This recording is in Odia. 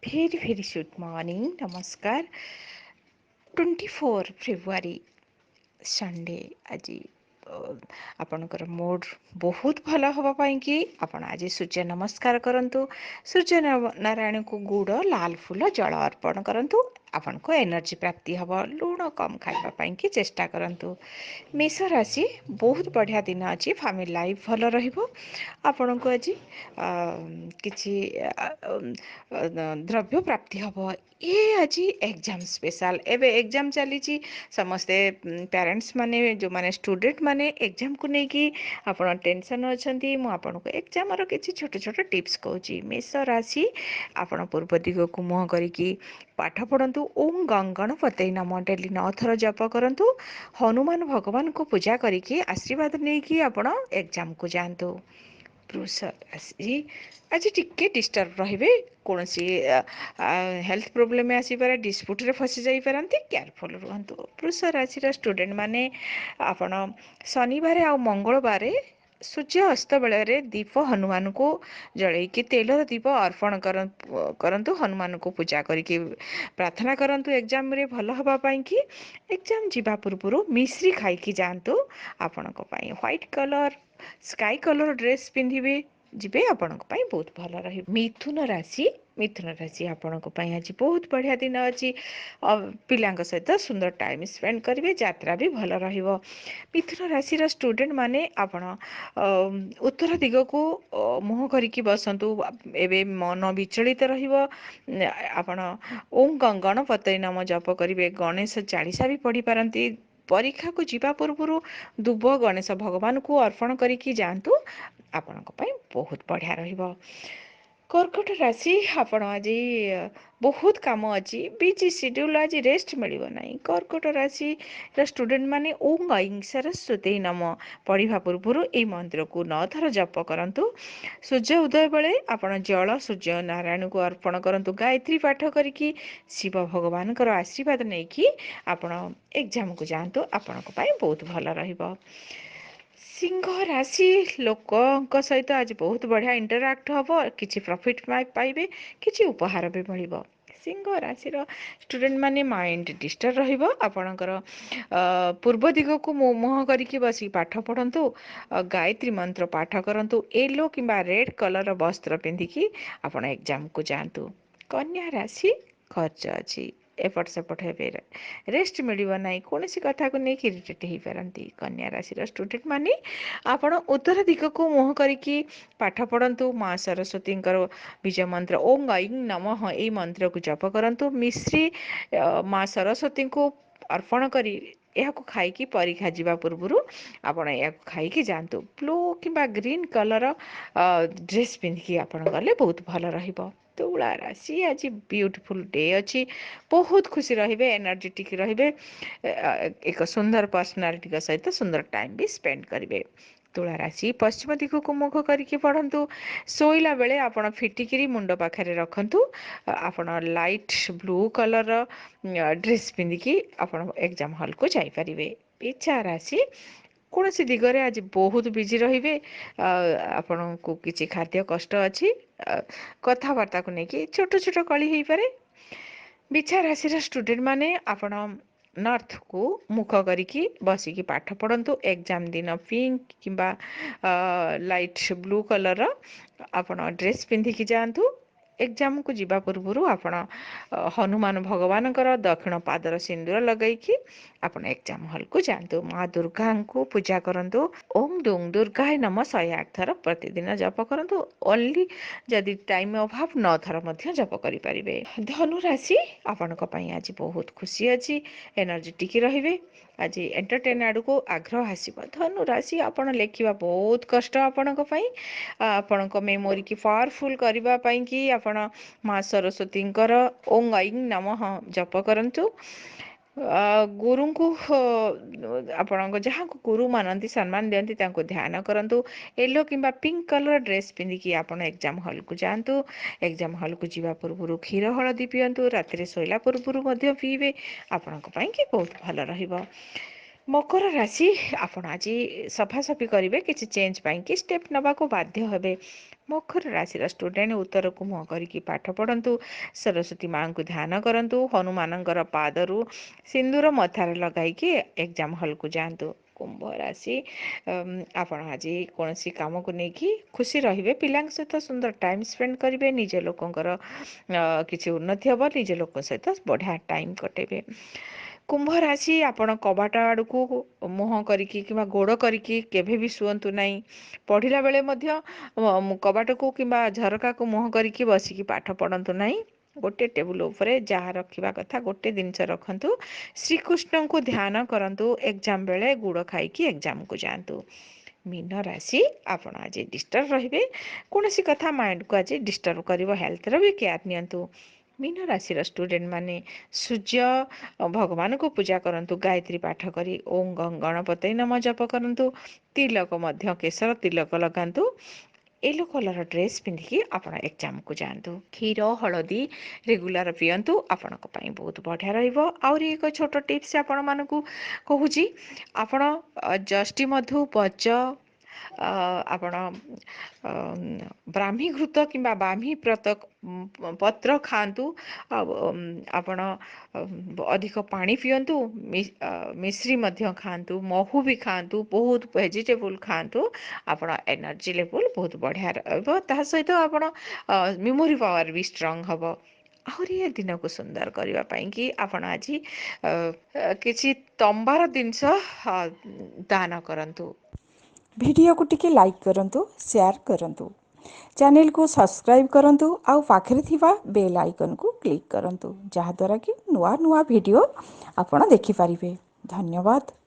very good morning. Namaskar. 24 February Sunday ଆଜି ଆପଣଙ୍କର ମୁଡ୍ ବହୁତ ଭଲ ହେବା ପାଇଁ କି ଆପଣ ଆଜି ସୂର୍ଯ୍ୟ ନମସ୍କାର କରନ୍ତୁ। ସୂର୍ଯ୍ୟ ନାରାୟଣଙ୍କୁ ଗୁଡ଼ ଲାଲ ଫୁଲ ଜଳ ଅର୍ପଣ କରନ୍ତୁ। ଆପଣଙ୍କୁ ଏନର୍ଜି ପ୍ରାପ୍ତି ହେବ। ଲୁଣ କମ୍ ଖାଇବା ପାଇଁ କି ଚେଷ୍ଟା କରନ୍ତୁ। ମେଷ ରାଶି ବହୁତ ବଢ଼ିଆ ଦିନ ଅଛି। ଫ୍ୟାମିଲି ଲାଇଫ୍ ଭଲ ରହିବ। ଆପଣଙ୍କୁ ଆଜି କିଛି ଦ୍ରବ୍ୟ ପ୍ରାପ୍ତି ହେବ। ଆଜି ଏକ୍ଜାମ ସ୍ପେଶାଲ। ଏବେ ଏକ୍ଜାମ ଚାଲିଛି। ସମସ୍ତେ ପ୍ୟାରେଣ୍ଟସ୍ ମାନେ ଯେଉଁମାନେ ଷ୍ଟୁଡେଣ୍ଟ ମାନେ ଏକ୍ଜାମକୁ ନେଇକି ଆପଣ ଟେନସନ୍ ଅଛନ୍ତି। ମୁଁ ଆପଣଙ୍କୁ ଏକ୍ଜାମର କିଛି ଛୋଟ ଛୋଟ ଟିପ୍ସ କହୁଛି। ମେଷ ରାଶି ଆପଣ ପୂର୍ବ ଦିଗକୁ ମୁହଁ କରିକି ପାଠ ପଢ଼ନ୍ତୁ। ଓମ୍ ଗଙ୍ଗଣପତୟେ ନମଃ ଡେଲି 9 ଥର ଜପ କରନ୍ତୁ। ହନୁମାନ ଭଗବାନଙ୍କୁ ପୂଜା କରିକି ଆଶୀର୍ବାଦ ନେଇକି ଆପଣ ଏକ୍ଜାମକୁ ଯାଆନ୍ତୁ। ବୃଷ ରାଶି ଆଜି ଟିକେ ଡିଷ୍ଟର୍ବ ରହିବେ। କୌଣସି ହେଲ୍ଥ ପ୍ରୋବ୍ଲେମ୍ ଆସିପାରେ। ଡିସ୍ପ୍ୟୁଟ୍ରେ ଫସି ଯାଇପାରନ୍ତି। କେୟାରଫୁଲ୍ ରୁହନ୍ତୁ। ବୃଷ ରାଶିର ଷ୍ଟୁଡେଣ୍ଟ ମାନେ ଆପଣ ଶନିବାର ଆଉ ମଙ୍ଗଳବାର ସୂର୍ଯ୍ୟ ଅସ୍ତ ବେଳରେ ଦୀପ ହନୁମାନଙ୍କୁ ଜଳେଇକି ତେଲର ଦୀପ ଅର୍ପଣ କରନ୍ତୁ। ହନୁମାନଙ୍କୁ ପୂଜା କରିକି ପ୍ରାର୍ଥନା କରନ୍ତୁ ଏକ୍ଜାମରେ ଭଲ ହେବା ପାଇଁ କି। ଏକ୍ଜାମ ଯିବା ପୂର୍ବରୁ ମିଶ୍ରି ଖାଇକି ଯାଆନ୍ତୁ। ଆପଣଙ୍କ ପାଇଁ white colour sky colour dress ପିନ୍ଧିବେ ଯିବେ। ଆପଣଙ୍କ ପାଇଁ ବହୁତ ଭଲ ରହିବ। ମିଥୁନ ରାଶି ଆପଣଙ୍କ ପାଇଁ ଆଜି ବହୁତ ବଢ଼ିଆ ଦିନ ଅଛି। ପିଲାଙ୍କ ସହିତ ସୁନ୍ଦର ଟାଇମ୍ ସ୍ପେଣ୍ଡ କରିବେ। ଯାତ୍ରା ବି ଭଲ ରହିବ। ମିଥୁନ ରାଶିର ଷ୍ଟୁଡେଣ୍ଟ ମାନେ ଆପଣ ଉତ୍ତର ଦିଗକୁ ମୁହଁ କରିକି ବସନ୍ତୁ। ଏବେ ମନ ବିଚଳିତ ରହିବ। ଆପଣ ଓମ୍ ଗଙ୍ଗଣପତୟେ ନମଃ ଜପ କରିବେ। ଗଣେଶ ଚାଳିଶା ବି ପଢ଼ିପାରନ୍ତି। ପରୀକ୍ଷାକୁ ଯିବା ପୂର୍ବରୁ ଦୁବ ଗଣେଶ ଭଗବାନଙ୍କୁ ଅର୍ପଣ କରିକି ଯାଆନ୍ତୁ। ଆପଣଙ୍କ ପାଇଁ ବହୁତ ବଢ଼ିଆ ରହିବ। କର୍କଟ ରାଶି ଆପଣ ଆଜି ବହୁତ କାମ ଅଛି। ବିଜି ସିଡ୍ୟୁଲ୍ ଆଜି ରେଷ୍ଟ ମିଳିବ ନାହିଁ। କର୍କଟ ରାଶିର ଷ୍ଟୁଡେଣ୍ଟ ମାନେ ଓମ୍ ଐଂ ସରସ୍ୱତୀ ନମଃ ପଢ଼ିବା ପୂର୍ବରୁ ଏହି ମନ୍ତ୍ରକୁ 9 ଥର ଜପ କରନ୍ତୁ। ସୂର୍ଯ୍ୟ ଉଦୟ ବେଳେ ଆପଣ ଜଳ ସୂର୍ଯ୍ୟ ନାରାୟଣଙ୍କୁ ଅର୍ପଣ କରନ୍ତୁ। ଗାୟତ୍ରୀ ପାଠ କରିକି ଶିବ ଭଗବାନଙ୍କର ଆଶୀର୍ବାଦ ନେଇକି ଆପଣ ଏକ୍ଜାମକୁ ଯାଆନ୍ତୁ। ଆପଣଙ୍କ ପାଇଁ ବହୁତ ଭଲ ରହିବ। ସିଂହ ରାଶି ଲୋକଙ୍କ ସହିତ ଆଜି ବହୁତ ବଢ଼ିଆ ଇଣ୍ଟରାକ୍ଟ ହେବ। କିଛି ପ୍ରଫିଟ୍ ପାଇବେ। କିଛି ଉପହାର ବି ମିଳିବ। ସିଂହ ରାଶିର ଷ୍ଟୁଡେଣ୍ଟ ମାନେ ମାଇଣ୍ଡ ଡିଷ୍ଟର୍ବ ରହିବ। ଆପଣଙ୍କର ପୂର୍ବ ଦିଗକୁ ମୁହଁ କରିକି ବସିକି ପାଠ ପଢ଼ନ୍ତୁ। ଗାୟତ୍ରୀ ମନ୍ତ୍ର ପାଠ କରନ୍ତୁ। ୟେଲୋ କିମ୍ବା ରେଡ୍ କଲର୍ର ବସ୍ତ୍ର ପିନ୍ଧିକି ଆପଣ ଏକ୍ଜାମକୁ ଯାଆନ୍ତୁ। କନ୍ୟା ରାଶି ଖର୍ଚ୍ଚ ଅଛି। ଏପଟ ସେପଟ ହେବେ। ରେଷ୍ଟ ମିଳିବ ନାହିଁ। କୌଣସି କଥାକୁ ନେଇକି ଇରିଟେଟ୍ ହେଇପାରନ୍ତି। କନ୍ୟା ରାଶିର ଷ୍ଟୁଡେଣ୍ଟ ମାନେ ଆପଣ ଉତ୍ତର ଦିଗକୁ ମୁହଁ କରିକି ପାଠ ପଢ଼ନ୍ତୁ। ମା ସରସ୍ୱତୀଙ୍କର ବୀଜ ମନ୍ତ୍ର ଓମ୍ ଐଂ ନମଃ ଏହି ମନ୍ତ୍ରକୁ ଜପ କରନ୍ତୁ। ମିଶ୍ରି ମା ସରସ୍ୱତୀଙ୍କୁ ଅର୍ପଣ କରି ଏହାକୁ ଖାଇକି ପରୀକ୍ଷା ଯିବା ପୂର୍ବରୁ ଆପଣ ଏହାକୁ ଖାଇକି ଯାଆନ୍ତୁ। ବ୍ଲୁ କିମ୍ବା ଗ୍ରୀନ୍ କଲର୍ ଡ୍ରେସ୍ ପିନ୍ଧିକି ଆପଣ ଗଲେ ବହୁତ ଭଲ ରହିବ। ତୁଳା ରାଶି ଆଜି ବିୟୁଟିଫୁଲ୍ ଡେ ଅଛି। ବହୁତ ଖୁସି ରହିବେ। ଏନର୍ଜେଟିକ୍ ରହିବେ। ଏକ ସୁନ୍ଦର ପର୍ସନାଲିଟିଙ୍କ ସହିତ ସୁନ୍ଦର ଟାଇମ୍ ବି ସ୍ପେଣ୍ଡ କରିବେ। ତୁଳା ରାଶି ପଶ୍ଚିମ ଦିଗକୁ ମୁଖ କରିକି ପଢ଼ନ୍ତୁ। ଶୋଇଲା ବେଳେ ଆପଣ ଫିଟିକିରି ମୁଣ୍ଡ ପାଖରେ ରଖନ୍ତୁ। ଆପଣ ଲାଇଟ୍ ବ୍ଲୁ କଲର୍ର ଡ୍ରେସ୍ ପିନ୍ଧିକି ଆପଣ ଏକ୍ଜାମ ହଲ୍କୁ ଯାଇପାରିବେ। ଇଚ୍ଛା ରାଶି କୌଣସି ଦିଗରେ ଆଜି ବହୁତ ବିଜି ରହିବେ। ଆପଣଙ୍କୁ କିଛି ଖାଦ୍ୟ କଷ୍ଟ ଅଛି। କଥାବାର୍ତ୍ତାକୁ ନେଇକି ଛୋଟ ଛୋଟ କଳି ହେଇପାରେ। ବିଛା ରାଶିର ଷ୍ଟୁଡେଣ୍ଟ ମାନେ ଆପଣ ନର୍ଥକୁ ମୁଖ କରିକି ବସିକି ପାଠ ପଢ଼ନ୍ତୁ। ଏକ୍ଜାମ ଦିନ ପିଙ୍କ କିମ୍ବା ଲାଇଟ୍ ବ୍ଲୁ କଲର୍ର ଆପଣ ଡ୍ରେସ୍ ପିନ୍ଧିକି ଯାଆନ୍ତୁ। ଏକ୍ଜାମକୁ ଯିବା ପୂର୍ବରୁ ଆପଣ ହନୁମାନ ଭଗବାନଙ୍କର ଦକ୍ଷିଣ ପାଦର ସିନ୍ଦୁର ଲଗାଇକି ଆପଣ ଏକ୍ଜାମ ହଲ୍କୁ ଯାଆନ୍ତୁ। ମା ଦୁର୍ଗାଙ୍କୁ ପୂଜା କରନ୍ତୁ। ଓମ୍ ଦୁଂ ଦୁର୍ଗାୟ ନମଃ 108 ଥର ପ୍ରତିଦିନ ଜପ କରନ୍ତୁ। ଓନ୍ଲି ଯଦି ଟାଇମ୍ ଅଭାବ 9 ଥର ମଧ୍ୟ ଜପ କରିପାରିବେ। ଧନୁ ରାଶି ଆପଣଙ୍କ ପାଇଁ ଆଜି ବହୁତ ଖୁସି ଅଛି। ଏନର୍ଜେଟିକ୍ ରହିବେ। ଆଜି ଏଣ୍ଟରଟେନ୍ ଆଡ଼କୁ ଆଗ୍ରହ ଆସିବ। ଧନୁ ରାଶି ଆପଣ ଲେଖିବା ବହୁତ କଷ୍ଟ ଆପଣଙ୍କ ପାଇଁ। ଆପଣଙ୍କ ମେମୋରିକି ପାୱାରଫୁଲ୍ କରିବା ପାଇଁକି ଆପଣ ମା ସରସ୍ୱତୀଙ୍କର ଓମ୍ ଐଂ ନମଃ ଜପ କରନ୍ତୁ। ଗୁରୁଙ୍କୁ ଆପଣଙ୍କ ଯାହାକୁ ଗୁରୁ ମାନନ୍ତି ସମ୍ମାନ ଦିଅନ୍ତି ତାଙ୍କୁ ଧ୍ୟାନ କରନ୍ତୁ। ୟେଲୋ କିମ୍ବା ପିଙ୍କ କଲର୍ ଡ୍ରେସ୍ ପିନ୍ଧିକି ଆପଣ ଏକ୍ଜାମ ହଲ୍କୁ ଯାଆନ୍ତୁ। ଏକ୍ଜାମ ହଲ୍କୁ ଯିବା ପୂର୍ବରୁ କ୍ଷୀର ହଳଦୀ ପିଅନ୍ତୁ। ରାତିରେ ଶୋଇଲା ପୂର୍ବରୁ ମଧ୍ୟ ପିଇବେ। ଆପଣଙ୍କ ପାଇଁ କି ବହୁତ ଭଲ ରହିବ। ମକର ରାଶି ଆପଣ ଆଜି ସଫାସଫି କରିବେ କିଛି ଚେଞ୍ଜ ପାଇଁକି ଷ୍ଟେପ୍ ନେବାକୁ ବାଧ୍ୟ ହେବେ। ମକର ରାଶିର ଷ୍ଟୁଡେଣ୍ଟ ଉତ୍ତରକୁ ମୁହଁ କରିକି ପାଠ ପଢ଼ନ୍ତୁ। ସରସ୍ଵତୀ ମାଙ୍କୁ ଧ୍ୟାନ କରନ୍ତୁ। ହନୁମାନଙ୍କର ପାଦରୁ ସିନ୍ଦୁର ମଥାରେ ଲଗାଇକି ଏକ୍ଜାମ ହଲ୍କୁ ଯାଆନ୍ତୁ। କୁମ୍ଭ ରାଶି ଆପଣ ଆଜି କୌଣସି କାମକୁ ନେଇକି ଖୁସି ରହିବେ। ପିଲାଙ୍କ ସହିତ ସୁନ୍ଦର ଟାଇମ୍ ସ୍ପେଣ୍ଡ କରିବେ। ନିଜ ଲୋକଙ୍କର କିଛି ଉନ୍ନତି ହେବ। ନିଜ ଲୋକ ସହିତ ବଢ଼ିଆ ଟାଇମ୍ କଟେଇବେ। କୁମ୍ଭ ରାଶି ଆପଣ କବାଟ ଆଡ଼କୁ ମୁହଁ କରିକି କିମ୍ବା ଗୋଡ଼ କରିକି କେବେ ବି ଶୁଅନ୍ତୁ ନାହିଁ। ପଢ଼ିଲା ବେଳେ ମଧ୍ୟ କବାଟକୁ କିମ୍ବା ଝରକାକୁ ମୁହଁ କରିକି ବସିକି ପାଠ ପଢ଼ନ୍ତୁ ନାହିଁ। ଗୋଟେ ଟେବୁଲ ଉପରେ ଯାହା ରଖିବା କଥା ଗୋଟେ ଜିନିଷ ରଖନ୍ତୁ। ଶ୍ରୀକୃଷ୍ଣଙ୍କୁ ଧ୍ୟାନ କରନ୍ତୁ। ଏକ୍ଜାମ ବେଳେ ଗୁଡ଼ ଖାଇକି ଏକ୍ଜାମକୁ ଯାଆନ୍ତୁ। ମୀନ ରାଶି ଆପଣ ଆଜି ଡିଷ୍ଟର୍ବ ରହିବେ। କୌଣସି କଥା ମାଇଣ୍ଡକୁ ଆଜି ଡିଷ୍ଟର୍ବ କରିବ। ହେଲ୍ଥର ବି କେୟାର ନିଅନ୍ତୁ। ମୀନ ରାଶିର ଷ୍ଟୁଡେଣ୍ଟ ମାନେ ସୂର୍ଯ୍ୟ ଭଗବାନଙ୍କୁ ପୂଜା କରନ୍ତୁ। ଗାୟତ୍ରୀ ପାଠ କରି ଓಂ ଗଣପତି ନମ ଜପ କରନ୍ତୁ। ତିଲକ ମଧ୍ୟ କେଶର ତିଲକ ଲଗାନ୍ତୁ। ୟେଲୋ କଲର ଡ୍ରେସ୍ ପିନ୍ଧିକି ଆପଣ ଏକ୍ଜାମକୁ ଯାଆନ୍ତୁ। କ୍ଷୀର ହଳଦୀ ରେଗୁଲାର ପିଅନ୍ତୁ। ଆପଣଙ୍କ ପାଇଁ ବହୁତ ବଢ଼ିଆ ରହିବ। ଆହୁରି ଏକ ଛୋଟ ଟିପ୍ସ ଆପଣମାନଙ୍କୁ କହୁଛି। ଆପଣ ଜଷ୍ଟି ମଧୁ ପଚ ଆପଣ ବ୍ରାହ୍ମୀ ଘୃତ କିମ୍ବା ବ୍ରାହ୍ମୀ ପତ୍ର ଖାଆନ୍ତୁ। ଆଉ ଆପଣ ଅଧିକ ପାଣି ପିଅନ୍ତୁ। ମିଶ୍ରି ମଧ୍ୟ ଖାଆନ୍ତୁ। ମହୁ ବି ଖାଆନ୍ତୁ। ବହୁତ ଭେଜିଟେବୁଲ୍ ଖାଆନ୍ତୁ। ଆପଣ ଏନର୍ଜି ଲେଭେଲ୍ ବହୁତ ବଢ଼ିଆ ରହିବ। ତା ସହିତ ଆପଣ ମେମୋରି ପାୱାର ବି ଷ୍ଟ୍ରଙ୍ଗ ହେବ। ଆହୁରି ଏ ଦିନକୁ ସୁନ୍ଦର କରିବା ପାଇଁକି ଆପଣ ଆଜି କିଛି ତମ୍ବାର ଜିନିଷ ଦାନ କରନ୍ତୁ। ଭିଡ଼ିଓକୁ ଟିକେ ଲାଇକ୍ କରନ୍ତୁ, ସେୟାର କରନ୍ତୁ। ଚ୍ୟାନେଲକୁ ସବସ୍କ୍ରାଇବ୍ କରନ୍ତୁ ଆଉ ପାଖରେ ଥିବା ବେଲ୍ ଆଇକନକୁ କ୍ଲିକ୍ କରନ୍ତୁ, ଯାହାଦ୍ୱାରା କି ନୂଆ ନୂଆ ଭିଡ଼ିଓ ଆପଣ ଦେଖିପାରିବେ। ଧନ୍ୟବାଦ।